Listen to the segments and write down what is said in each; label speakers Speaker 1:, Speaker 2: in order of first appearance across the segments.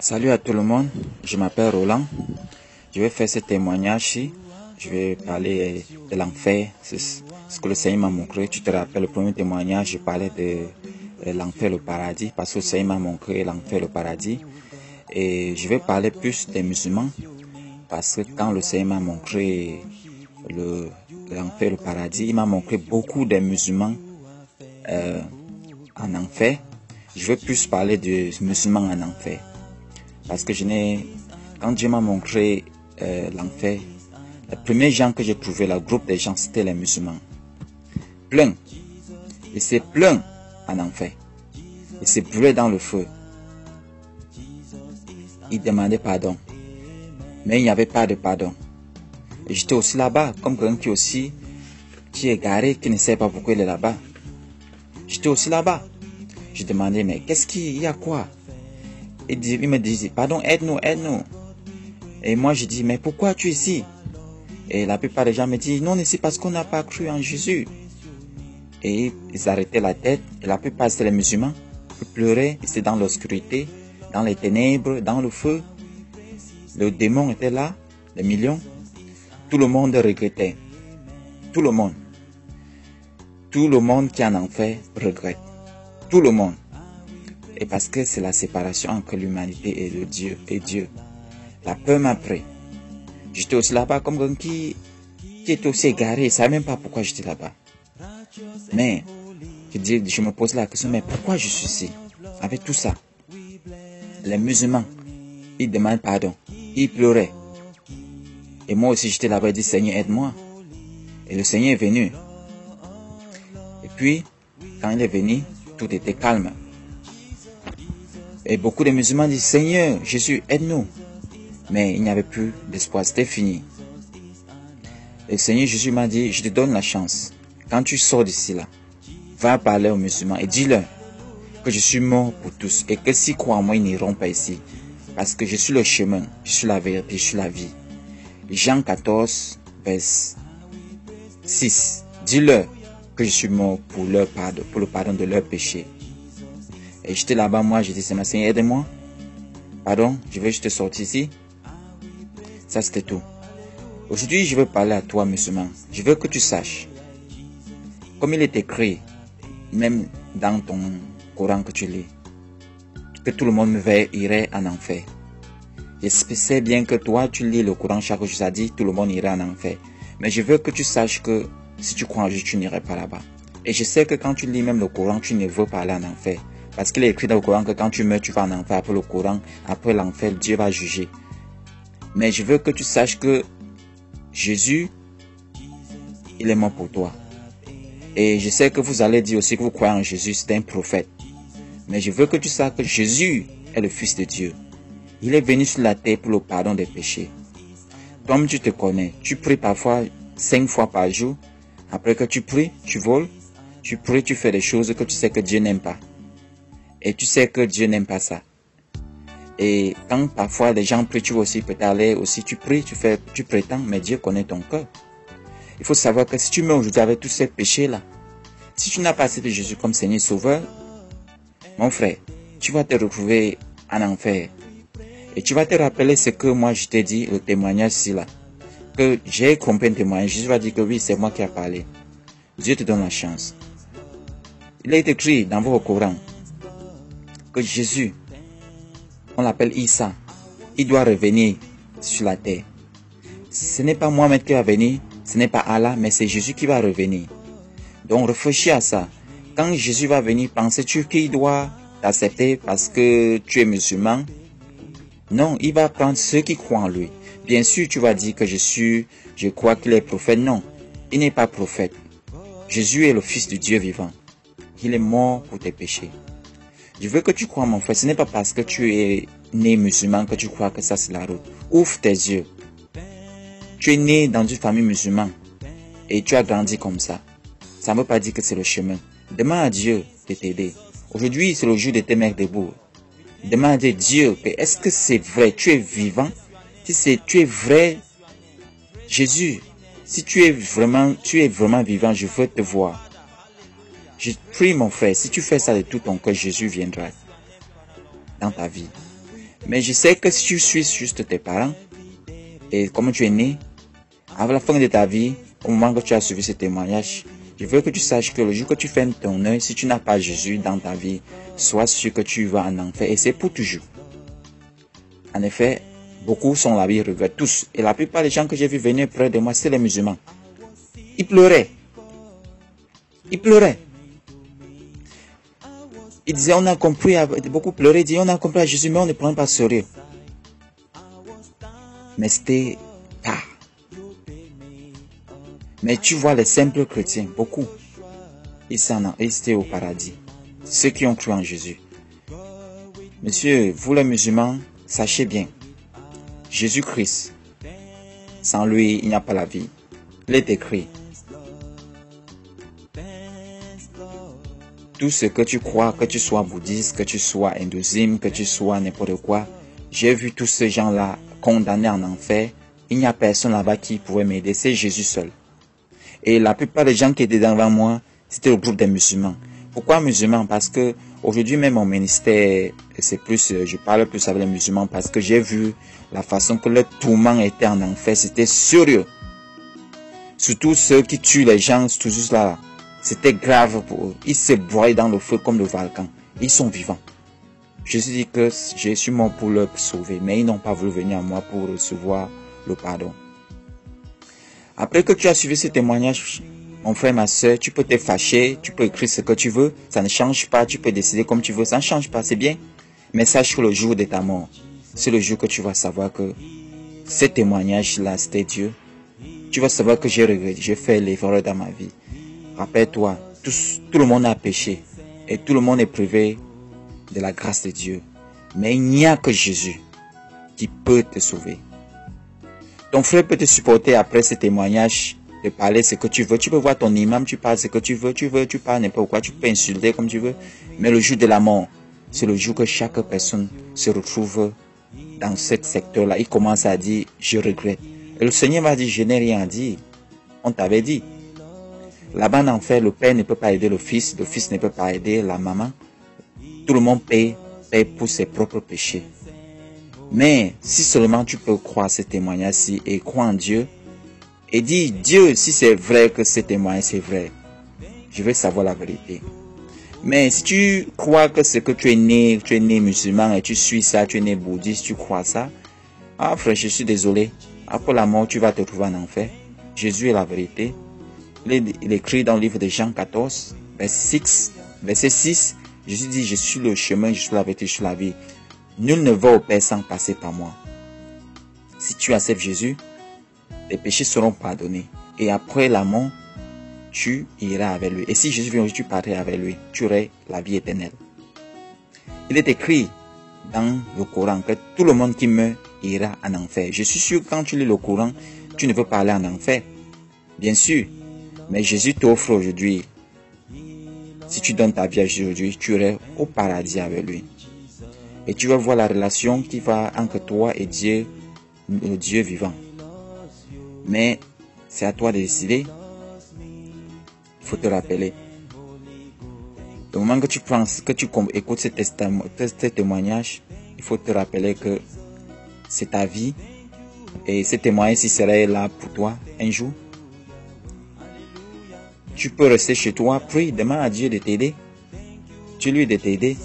Speaker 1: Salut à tout le monde, je m'appelle Roland. Je vais faire ce témoignage-ci. Je vais parler de l'enfer, c'est ce que le Seigneur m'a montré. Tu te rappelles, le premier témoignage, je parlais de l'enfer et le paradis, parce que le Seigneur m'a montré l'enfer et le paradis. Et je vais parler plus des musulmans, parce que quand le Seigneur m'a montré l'enfer et le paradis, il m'a montré beaucoup des musulmans en enfer. Je vais plus parler des musulmans en enfer. Parce que quand Dieu m'a montré l'enfer, les premiers gens que j'ai trouvé, le groupe des gens, c'était les musulmans. Plein. Ils s'est plein en enfer. Ils s'est brûlé dans le feu. Ils demandaient pardon. Mais il n'y avait pas de pardon. Et j'étais aussi là-bas, comme quelqu'un qui est garé, qui ne sait pas pourquoi il est là-bas. J'étais aussi là-bas. Je demandais, mais qu'est-ce qu'il y a quoi? Il me disait, pardon, aide-nous, aide-nous. Et moi, je dis, mais pourquoi tu es ici? Et la plupart des gens me disent, non, ici parce qu'on n'a pas cru en Jésus. Et ils arrêtaient la tête. Et la plupart, c'était les musulmans. Ils pleuraient, ils étaient dans l'obscurité, dans les ténèbres, dans le feu. Le démon était là, des millions. Tout le monde regrettait. Tout le monde. Tout le monde qui est en enfer regrette. Tout le monde. Et parce que c'est la séparation entre l'humanité et Dieu. La peur m'a pris. J'étais aussi là-bas comme quelqu'un qui était aussi égaré. Je ne savais même pas pourquoi j'étais là-bas. Mais, je me pose la question, mais pourquoi je suis ici? Avec tout ça. Les musulmans, ils demandent pardon. Ils pleuraient. Et moi aussi j'étais là-bas et dit, Seigneur, aide-moi. Et le Seigneur est venu. Et puis, quand il est venu, tout était calme. Et beaucoup de musulmans disent, Seigneur, Jésus, aide-nous. Mais il n'y avait plus d'espoir, c'était fini. Et le Seigneur Jésus m'a dit, je te donne la chance. Quand tu sors d'ici là, va parler aux musulmans et dis-leur que je suis mort pour tous. Et que s'ils croient en moi, ils n'iront pas ici. Parce que je suis le chemin, je suis la vérité, je suis la vie. Jean 14, verset 6. Dis-leur que je suis mort pour leur pardon, pour le pardon de leurs péchés. Et j'étais là-bas, moi, j'ai dit, Seigneur, aide-moi. Pardon, je vais juste sortir ici. Ça, c'était tout. Aujourd'hui, je veux parler à toi, musulman. Je veux que tu saches, comme il est écrit, même dans ton Coran que tu lis, que tout le monde irait en enfer. Je sais bien que toi, tu lis le Coran chaque jour, ça dit, tout le monde irait en enfer. Mais je veux que tu saches que si tu crois en Jésus, tu n'irais pas là-bas. Et je sais que quand tu lis même le Coran, tu ne veux pas aller en enfer. Parce qu'il est écrit dans le Coran que quand tu meurs, tu vas en enfer. Après le Coran, après l'enfer, Dieu va juger. Mais je veux que tu saches que Jésus, il est mort pour toi. Et je sais que vous allez dire aussi que vous croyez en Jésus, c'est un prophète. Mais je veux que tu saches que Jésus est le Fils de Dieu. Il est venu sur la terre pour le pardon des péchés. Comme tu te connais, tu pries parfois 5 fois par jour. Après que tu pries, tu voles. Tu pries, tu fais des choses que tu sais que Dieu n'aime pas. Et tu sais que Dieu n'aime pas ça. Et quand parfois les gens prient, tu vas aussi peut-être aller aussi, tu pries, tu prétends, mais Dieu connaît ton cœur. Il faut savoir que si tu meurs aujourd'hui avec tous ces péchés-là, si tu n'as pas accepté Jésus comme Seigneur Sauveur, mon frère, tu vas te retrouver en enfer. Et tu vas te rappeler ce que moi je t'ai dit, le témoignage ici là. Que j'ai compris un témoignage. Jésus va dire que oui, c'est moi qui ai parlé. Dieu te donne la chance. Il est écrit dans votre Coran que Jésus, on l'appelle Issa, il doit revenir sur la terre. Ce n'est pas Mohamed qui va venir, ce n'est pas Allah, mais c'est Jésus qui va revenir. Donc réfléchis à ça. Quand Jésus va venir, penses-tu qu'il doit t'accepter parce que tu es musulman? Non, il va prendre ceux qui croient en lui. Bien sûr, tu vas dire que je crois qu'il est prophète. Non, il n'est pas prophète. Jésus est le Fils de Dieu vivant. Il est mort pour tes péchés. Je veux que tu crois, mon frère. Ce n'est pas parce que tu es né musulman que tu crois que ça c'est la route. Ouvre tes yeux. Tu es né dans une famille musulmane et tu as grandi comme ça. Ça ne veut pas dire que c'est le chemin. Demande à Dieu de t'aider. Aujourd'hui, c'est le jour de te mettre debout. Demande à Dieu, est-ce que c'est vrai, tu es vivant? Si tu es vrai, Jésus, si tu es vraiment vivant, je veux te voir. Je prie, mon frère, si tu fais ça de tout ton cœur, Jésus viendra dans ta vie. Mais je sais que si tu suis juste tes parents, et comme tu es né, à la fin de ta vie, au moment que tu as suivi ce témoignage, je veux que tu saches que le jour que tu fermes ton œil, si tu n'as pas Jésus dans ta vie, sois sûr que tu vas en enfer et c'est pour toujours. En effet, beaucoup sont là, ils regrettent tous. Et la plupart des gens que j'ai vu venir près de moi, c'est les musulmans. Ils pleuraient. Ils pleuraient. Ils disaient, on a compris, beaucoup pleuraient, ils disaient, on a compris à Jésus, mais on ne prend pas sérieux. Mais c'était tard. Mais tu vois les simples chrétiens, beaucoup, ils étaient au paradis. Ceux qui ont cru en Jésus. Monsieur, vous les musulmans, sachez bien, Jésus-Christ, sans lui, il n'y a pas la vie. Il est écrit. Tout ce que tu crois, que tu sois bouddhiste, que tu sois hindouisme, que tu sois n'importe quoi, j'ai vu tous ces gens-là condamnés en enfer. Il n'y a personne là-bas qui pouvait m'aider, c'est Jésus seul. Et la plupart des gens qui étaient devant moi, c'était le groupe des musulmans. Pourquoi musulmans? Parce que aujourd'hui même mon ministère, c'est plus, je parle plus avec les musulmans parce que j'ai vu la façon que le tourment était en enfer, c'était sérieux. Surtout ceux qui tuent les gens, toujours là. C'était grave pour eux. Ils se broient dans le feu comme le volcan. Ils sont vivants. Jésus dit que je suis mort pour leur sauver, mais ils n'ont pas voulu venir à moi pour recevoir le pardon. Après que tu as suivi ce témoignage, mon frère, ma soeur, tu peux te fâcher, tu peux écrire ce que tu veux, ça ne change pas, tu peux décider comme tu veux, ça ne change pas, c'est bien. Mais sache que le jour de ta mort, c'est le jour que tu vas savoir que ce témoignage-là, c'était Dieu. Tu vas savoir que j'ai regretté, j'ai fait l'erreur dans ma vie. Rappelle-toi, tout le monde a péché et tout le monde est privé de la grâce de Dieu. Mais il n'y a que Jésus qui peut te sauver. Ton frère peut te supporter après ce témoignage, de parler ce que tu veux. Tu peux voir ton imam, tu parles ce que tu veux, tu parles n'importe quoi, tu peux insulter comme tu veux. Mais le jour de la mort, c'est le jour que chaque personne se retrouve dans ce secteur-là. Il commence à dire, je regrette. Et le Seigneur va dire, je n'ai rien dit. On t'avait dit. Là-bas en enfer, le père ne peut pas aider le fils ne peut pas aider la maman. Tout le monde paye pour ses propres péchés. Mais si seulement tu peux croire ce témoignage-ci et croire en Dieu, et dis, Dieu, si c'est vrai que ce témoignage c'est vrai, je veux savoir la vérité. Mais si tu crois que c'est que tu es né musulman et tu suis ça, tu es né bouddhiste, tu crois ça, ah frère, je suis désolé. Après la mort, tu vas te trouver en enfer. Jésus est la vérité. Il écrit dans le livre de Jean 14, verset 6, Jésus dit, je suis le chemin, je suis la vérité, je suis la vie. Nul ne va au Père sans passer par moi. Si tu acceptes Jésus, les péchés seront pardonnés. Et après la mort, tu iras avec lui. Et si Jésus vient aujourd'hui, tu partiras avec lui. Tu aurais la vie éternelle. Il est écrit dans le Coran que tout le monde qui meurt ira en enfer. Je suis sûr que quand tu lis le Coran, tu ne veux pas aller en enfer. Bien sûr. Mais Jésus t'offre aujourd'hui, si tu donnes ta vie à Jésus aujourd'hui, tu iras au paradis avec lui. Et tu vas voir la relation qui va entre toi et Dieu, le Dieu vivant. Mais c'est à toi de décider. Il faut te rappeler. Au moment que tu penses, que tu écoutes ce témoignage, il faut te rappeler que c'est ta vie. Et ce témoignage serait là pour toi un jour. Tu peux rester chez toi, prie, demande à Dieu de t'aider. Tu lui de t'aider.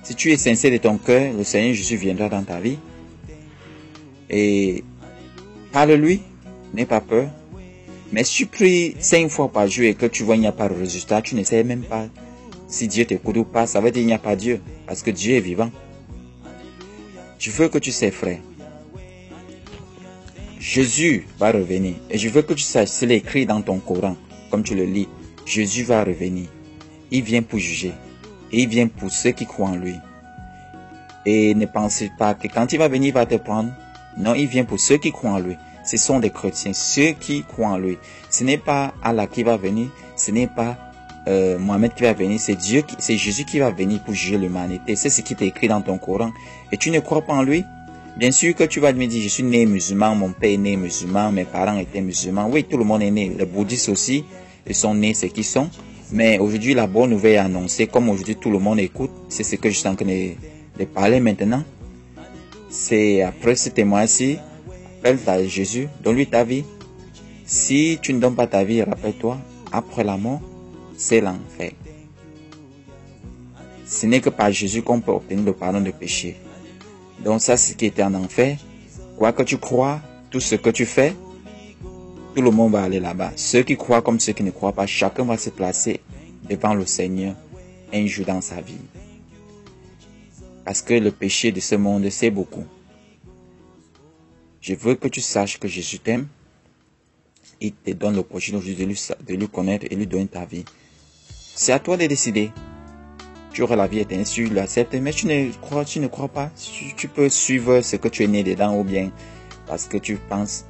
Speaker 1: Si tu es sincère de ton cœur, le Seigneur Jésus viendra dans ta vie. Et parle-lui, n'aie pas peur. Mais si tu pries 5 fois par jour et que tu vois qu'il n'y a pas de résultat, tu ne sais même pas si Dieu t'écoute ou pas. Ça veut dire qu'il n'y a pas Dieu, parce que Dieu est vivant. Je veux que tu sais, frère, Jésus va revenir. Et je veux que tu saches, c'est écrit dans ton Coran, comme tu le lis, Jésus va revenir. Il vient pour juger. Et il vient pour ceux qui croient en lui. Et ne pensez pas que quand il va venir, il va te prendre. Non, il vient pour ceux qui croient en lui. Ce sont des chrétiens, ceux qui croient en lui. Ce n'est pas Allah qui va venir, ce n'est pas Mohamed qui va venir, c'est Jésus qui va venir pour juger l'humanité. C'est ce qui est écrit dans ton Coran. Et tu ne crois pas en lui? Bien sûr que tu vas me dire, je suis né musulman, mon père est né musulman, mes parents étaient musulmans. Oui, tout le monde est né. Les bouddhistes aussi, ils sont nés ce qu'ils sont. Mais aujourd'hui, la bonne nouvelle est annoncée. Comme aujourd'hui, tout le monde écoute. C'est ce que je suis en train de parler maintenant. c'est après ce témoin-ci, appelle Jésus, donne-lui ta vie. Si tu ne donnes pas ta vie, rappelle-toi, après la mort, c'est l'enfer. Ce n'est que par Jésus qu'on peut obtenir le pardon de péché. Donc ça, c'est ce qui était en enfer. Quoi que tu crois, tout ce que tu fais, tout le monde va aller là-bas. Ceux qui croient comme ceux qui ne croient pas, chacun va se placer devant le Seigneur un jour dans sa vie. Parce que le péché de ce monde, c'est beaucoup. Je veux que tu saches que Jésus t'aime. Il te donne l'opportunité de lui connaître et lui donner ta vie. C'est à toi de décider. Tu auras la vie éternelle si tu l'acceptes, mais tu ne crois pas. Tu peux suivre ce que tu es né dedans ou bien parce que tu penses,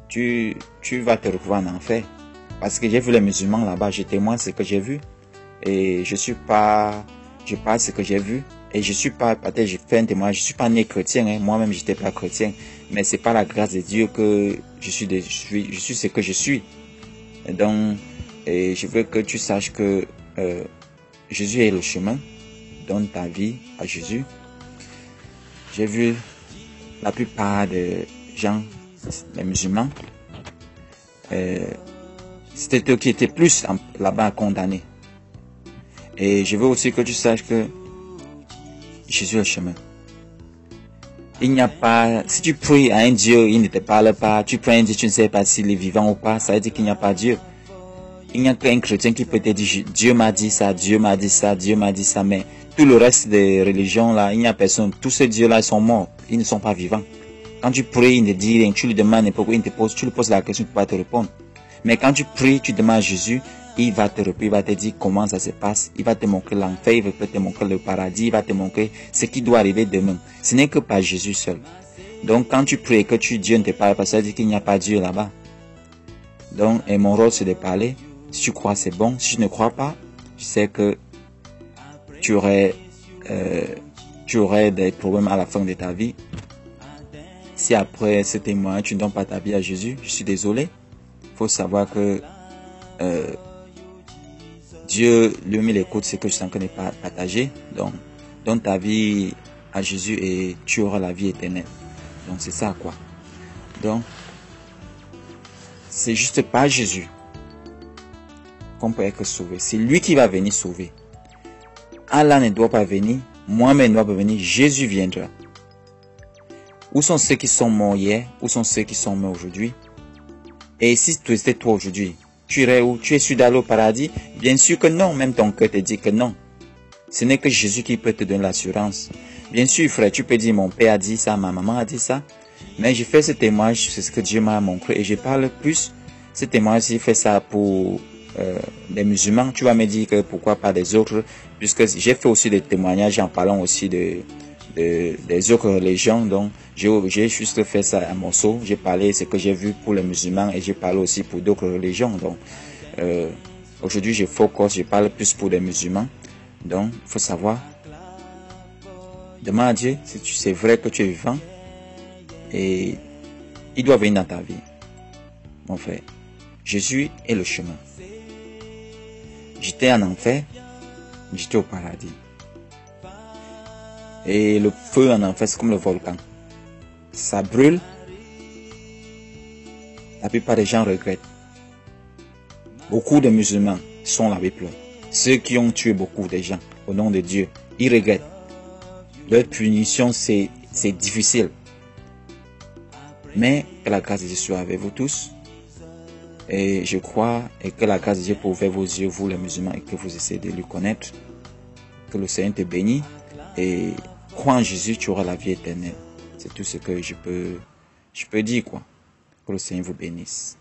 Speaker 1: tu vas te retrouver en enfer. Parce que j'ai vu les musulmans là-bas, je témoigne ce que j'ai vu. Et je parle ce que j'ai vu. Et je suis pas, peut-être j'ai fait un témoignage, je suis pas né chrétien, hein. Moi-même j'étais pas chrétien. Mais c'est par la grâce de Dieu que je suis ce que je suis. Et donc, je veux que tu saches que Jésus est le chemin. Donne ta vie à Jésus. J'ai vu la plupart des gens, les musulmans, c'était eux qui étaient plus là-bas condamnés. Et je veux aussi que tu saches que Jésus est le chemin. Il n'y a pas, si tu pries à un Dieu, il ne te parle pas, tu pries à un Dieu, tu ne sais pas s'il est vivant ou pas, ça veut dire qu'il n'y a pas Dieu. Il n'y a qu'un chrétien qui peut te dire, Dieu m'a dit ça, Dieu m'a dit ça, Dieu m'a dit ça, mais tout le reste des religions là, il n'y a personne. Tous ces dieux-là, ils sont morts, ils ne sont pas vivants. Quand tu pries, il ne dit rien, tu lui demandes n'importe quoi, tu lui poses la question, il ne peut pas te répondre. Mais quand tu pries, tu demandes à Jésus, il va te répondre, il va te dire comment ça se passe, il va te montrer l'enfer, il va te montrer le paradis, il va te montrer ce qui doit arriver demain. Ce n'est que par Jésus seul. Donc quand tu pries et que Dieu ne te parle pas, ça veut dire qu'il n'y a pas Dieu là-bas. Donc, et mon rôle c'est de parler. Si tu crois c'est bon, si tu ne crois pas, tu sais que tu aurais des problèmes à la fin de ta vie. Si après ce témoin tu ne donnes pas ta vie à Jésus, je suis désolé. Il faut savoir que Dieu lui-même écoute ce que je sens que n'est pas partagé. Donc, donne ta vie à Jésus et tu auras la vie éternelle. Donc, c'est ça quoi. Donc, c'est juste pas Jésus qu'on peut être sauvé. C'est lui qui va venir sauver. Allah ne doit pas venir. Moi-même ne dois pas venir. Jésus viendra. Où sont ceux qui sont morts hier? Où sont ceux qui sont morts aujourd'hui? Et si c'était toi aujourd'hui, tu irais où? Tu es sûr d'aller au paradis? Bien sûr que non. Même ton cœur te dit que non. Ce n'est que Jésus qui peut te donner l'assurance. Bien sûr, frère, tu peux dire mon père a dit ça, ma maman a dit ça. Mais je fais ce témoignage, c'est ce que Dieu m'a montré. Et je parle plus. Ce témoignage, il fait ça pour les musulmans. Tu vas me dire que pourquoi pas des autres? Puisque j'ai fait aussi des témoignages en parlant aussi des autres religions. Donc, j'ai juste fait ça à morceau. J'ai parlé ce que j'ai vu pour les musulmans et j'ai parlé aussi pour d'autres religions. Donc, aujourd'hui, je parle plus pour les musulmans. Donc, il faut savoir, demande à Dieu si c'est vrai que tu es vivant et il doit venir dans ta vie. Mon frère, Jésus est le chemin. J'étais en enfer, j'étais au paradis. Et le feu en enfer, c'est comme le volcan. Ça brûle. La plupart des gens regrettent. Beaucoup de musulmans sont la Bible. Ceux qui ont tué beaucoup de gens au nom de Dieu, ils regrettent. Leur punition, c'est difficile. Mais que la grâce de Dieu soit avec vous tous. Et je crois et que la grâce de Dieu peut ouvrir vos yeux, vous les musulmans, et que vous essayez de lui connaître. Que le Seigneur te bénisse. Et crois en Jésus, tu auras la vie éternelle. C'est tout ce que je peux dire, quoi. Que le Seigneur vous bénisse.